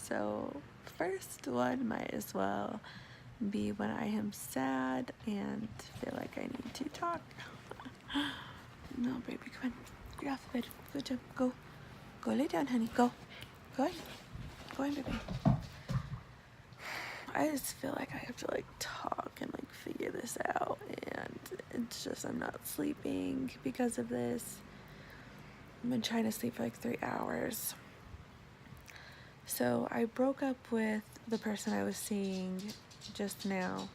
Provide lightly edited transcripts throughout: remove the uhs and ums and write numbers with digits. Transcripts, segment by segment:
So, first one might as well be when I am sad and feel like I need to talk. No, baby, come on. Get off the bed. Good job. Go. Go lay down, honey. Go. Go on. Go on, baby. I just feel like I have to like talk and like figure this out, and it's just I'm not sleeping because of this. I've been trying to sleep for like 3 hours. So I broke up with the person I was seeing just now,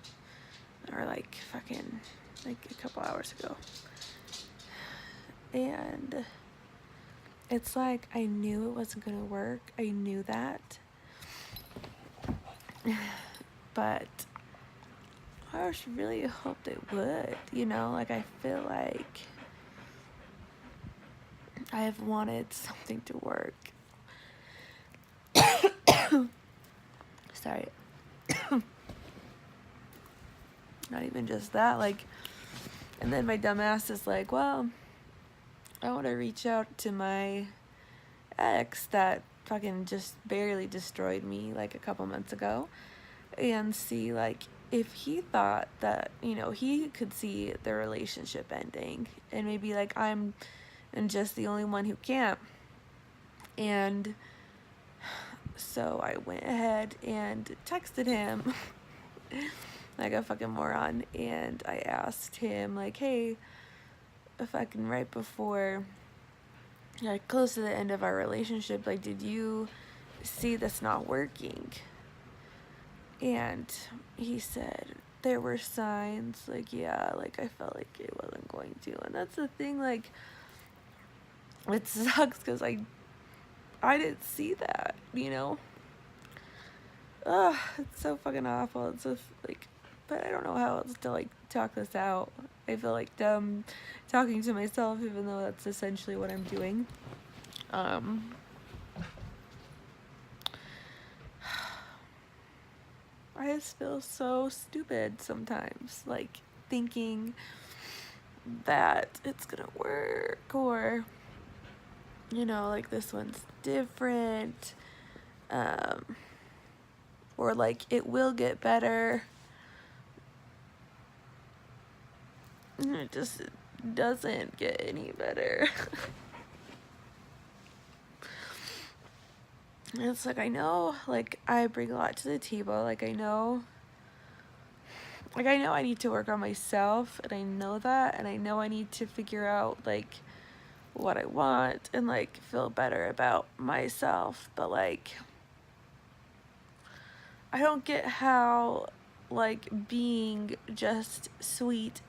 or like fucking like a couple hours ago. And it's like I knew it wasn't gonna work. I knew that. But I just really hoped it would, you know? Like I feel like I have wanted something to work. Sorry. Not even just that, like, and then my dumbass is like, well, I want to reach out to my ex that fucking just barely destroyed me like a couple months ago and see like if he thought that, you know, he could see the relationship ending and maybe like I'm just the only one who can't. And so I went ahead and texted him like a fucking moron, and I asked him like, hey, fucking right before like close to the end of our relationship, like, did you see this not working? And he said there were signs, like, yeah, like I felt like it wasn't going to. And that's the thing, like, it sucks because I didn't see that, you know? Ugh, it's so fucking awful. It's just like, but I don't know how else to like talk this out. I feel like dumb talking to myself, even though that's essentially what I'm doing. I just feel so stupid sometimes, like thinking that it's gonna work, or you know, like this one's different, or like it will get better. And it just doesn't get any better. And it's like, I know, like, I bring a lot to the table. Like, I know I need to work on myself, and I know that, and I know I need to figure out, like, what I want, and, like, feel better about myself. But, like, I don't get how, like, being just sweet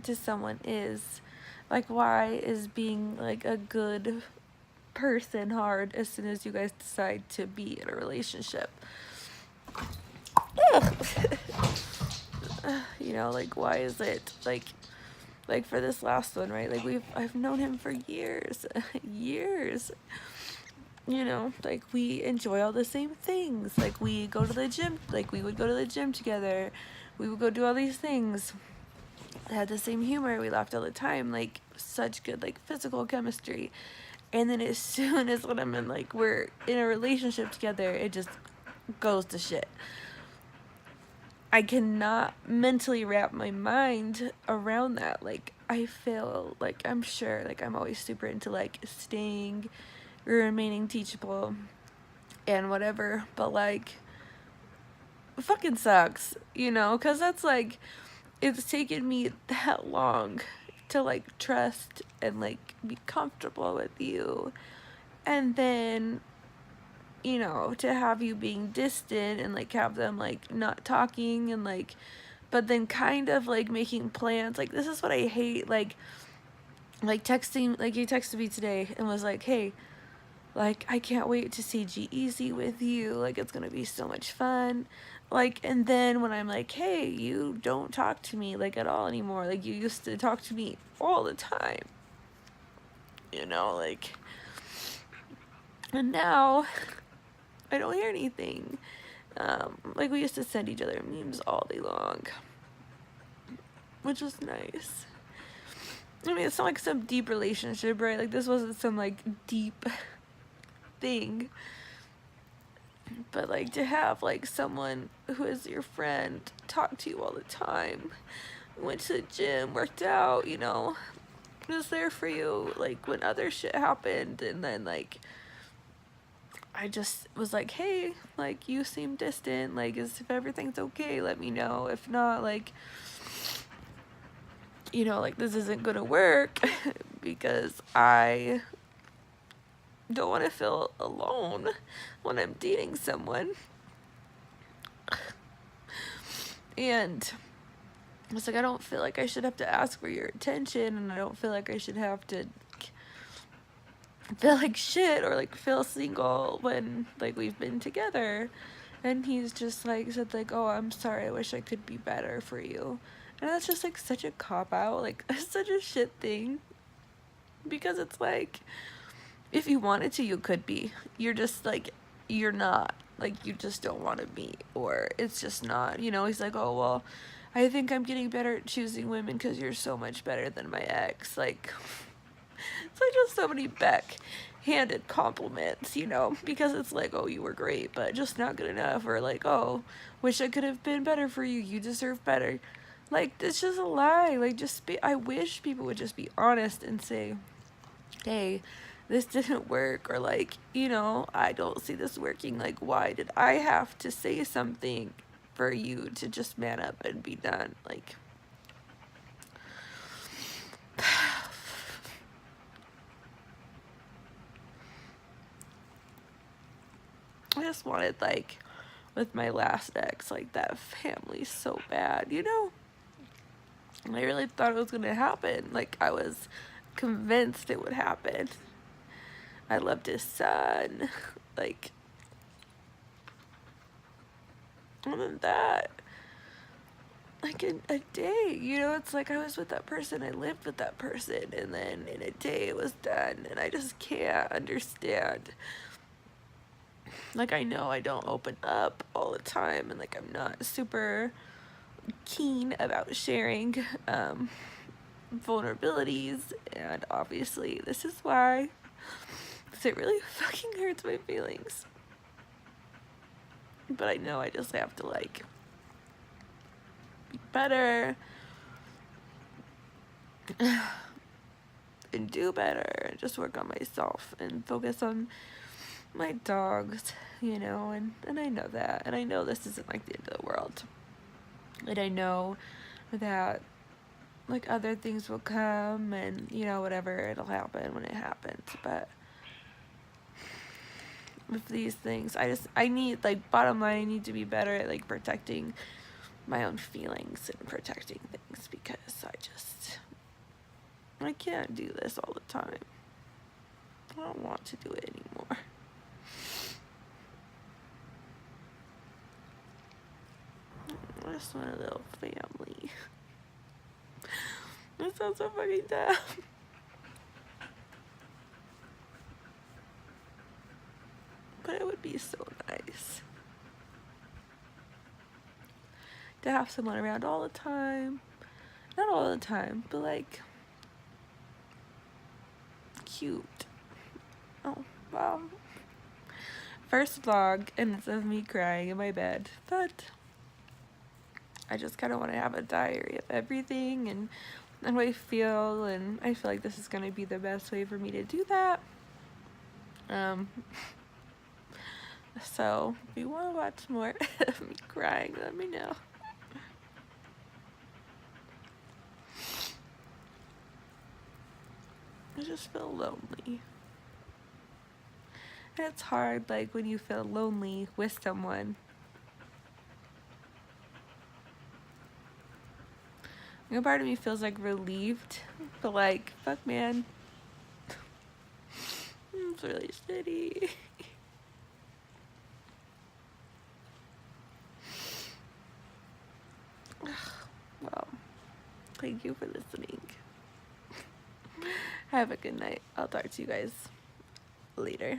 to someone is. Like, why is being, like, a good person hard as soon as you guys decide to be in a relationship? You know, like, why is it like for this last one, right? Like I've known him for years. Years. You know, like we enjoy all the same things. Like we go to the gym, like we would go to the gym together. We would go do all these things. I had the same humor. We laughed all the time. Like such good like physical chemistry. And then as soon as when I'm in like we're in a relationship together, it just goes to shit. I cannot mentally wrap my mind around that. Like I feel like I'm sure like I'm always super into like staying, remaining teachable and whatever, but like it fucking sucks, you know, because that's like it's taken me that long to like trust and like be comfortable with you, and then you know, to have you being distant and like have them like not talking and like, but then kind of like making plans. Like this is what I hate. Like texting, like you texted me today and was like, hey, like I can't wait to see G-Eazy with you. Like it's gonna be so much fun. Like, and then when I'm like, hey, you don't talk to me like at all anymore. Like you used to talk to me all the time. You know, like, and now I don't hear anything. Like we used to send each other memes all day long, which was nice. I mean, it's not like some deep relationship, right? Like this wasn't some like deep thing. But like to have like someone who is your friend talk to you all the time, went to the gym, worked out, you know, was there for you like when other shit happened, and then like I just was like, hey, like you seem distant, like if everything's okay, let me know. If not, like, you know, like this isn't gonna work because I don't want to feel alone when I'm dating someone. And I was like, I don't feel like I should have to ask for your attention, and I don't feel like I should have to feel like shit or like feel single when like we've been together. And he's just like said like, oh, I'm sorry, I wish I could be better for you. And that's just like such a cop out, like such a shit thing, because it's like if you wanted to, you could be. You're just like, you're not, like you just don't want to be, or it's just not, you know. He's like, oh well, I think I'm getting better at choosing women because you're so much better than my ex. Like it's like just so many backhanded compliments, you know, because it's like, oh, you were great, but just not good enough, or like, oh, wish I could have been better for you, you deserve better. Like, it's just a lie. Like, just be, I wish people would just be honest and say, hey, this didn't work, or like, you know, I don't see this working. Like, why did I have to say something for you to just man up and be done? Like, I just wanted, like, with my last ex, like, that family so bad, you know? And I really thought it was gonna happen. Like, I was convinced it would happen. I loved his son. Like, and then that, like, in a day, you know, it's like I was with that person, I lived with that person, and then in a day it was done, and I just can't understand. Like, I know I don't open up all the time, and like I'm not super keen about sharing vulnerabilities, and obviously this is why, because it really fucking hurts my feelings. But I know I just have to like be better and do better and just work on myself and focus on my dogs, you know. And I know that, and I know this isn't like the end of the world, and I know that like other things will come, and you know, whatever, it'll happen when it happens. But with these things, I need, like, bottom line, I need to be better at like protecting my own feelings and protecting things, because I can't do this all the time. I don't want to do it anymore. I just want a little family. That sounds so fucking dumb. But it would be so nice to have someone around all the time. Not all the time, but like cute. Oh, wow. First vlog, and it's of me crying in my bed. But I just kind of want to have a diary of everything and how I feel, and I feel like this is going to be the best way for me to do that. So if you want to watch more of me crying, let me know. I just feel lonely. And it's hard, like, when you feel lonely with someone. A part of me feels like relieved, but like, fuck, man. It's really shitty. Well, thank you for listening. Have a good night. I'll talk to you guys later.